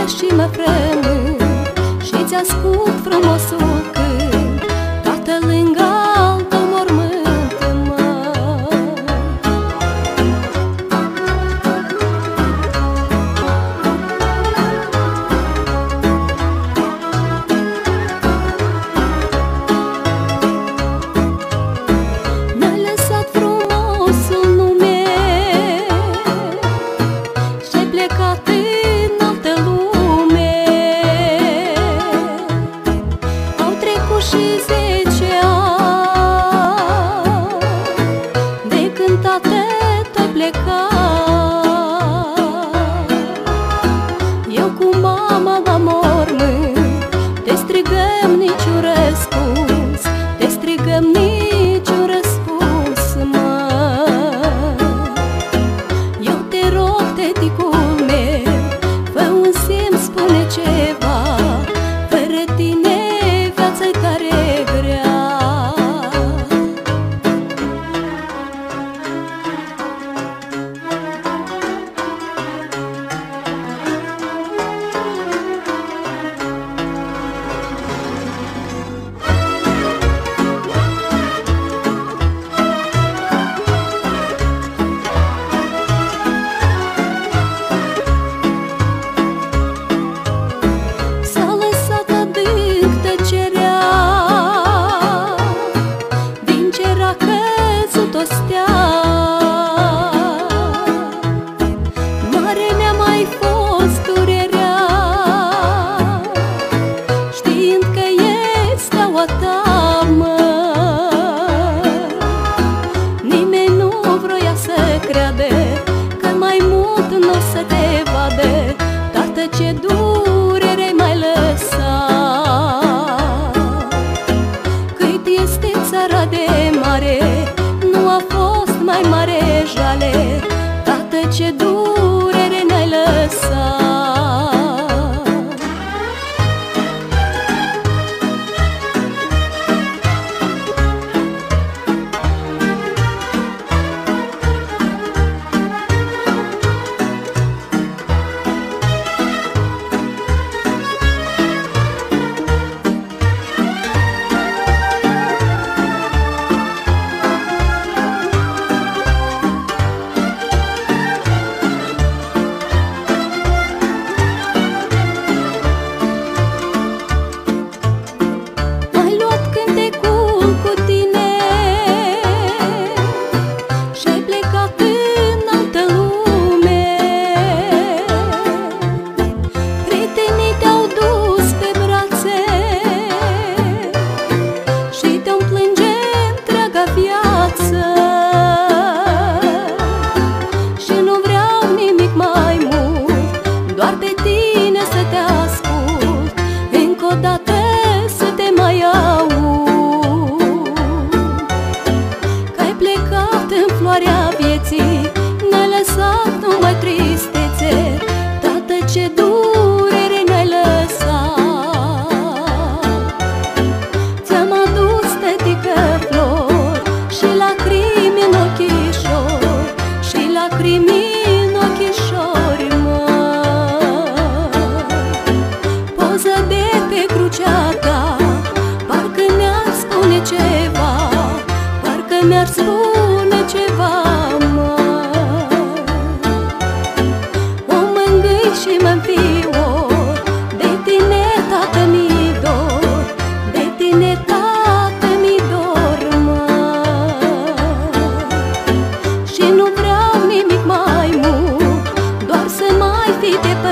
și mă frământ și-ți ascult frumosul cânt, toată lângă al tău mormânt, mi-ai lăsat frumosul nume și-ai plecat în altă lume. Au trecut și 10 ani de când, tată, tu-ai plecat. Eu cu mama la mormânt te strigăm, niciun răspuns, te strigăm, niciun răspuns, mă. Eu te rog, tăticul meu, fă un semn, spune ceva, fără tine viața-i tare grea. S-a lăsat adânc tăcerea, din cer a căzut o stea. Mare mi-a mai fost durerea, știind că e steaua ta, mă. Nimeni nu vroia să creadă că mai mult nu o să te vadă, tată, ce durere mai lăsat. Cât este țara de mare, nu a fost mai mare jale, tată, ce durere ne-ai lăsat. Ai luat cântecul cu tine și-ai plecat în altă lume. Prietenii te-au dus pe brațe și te-au plânge întreaga viață. Și nu vreau nimic mai mult, doar pe tine să te ascult, încă o dată să te mai aud. Că ai plecat în floarea vieții, ne-ai lăsat numai tristețe, tată, ce durere ne-ai lăsat. Ți-am adus, tătică, flori și lacrimi în ochișori, și lacrimi în ochișori, mă. Poză de pe crucea ta, parcă mi-ar spune ceva, parcă mi-ar spune ceva, mă. O mângâi și mă-nfior, de tine, tată, mi dor, de tine, tată, mi dor, mă. Și nu vreau nimic mai mult, doar să mai fii departe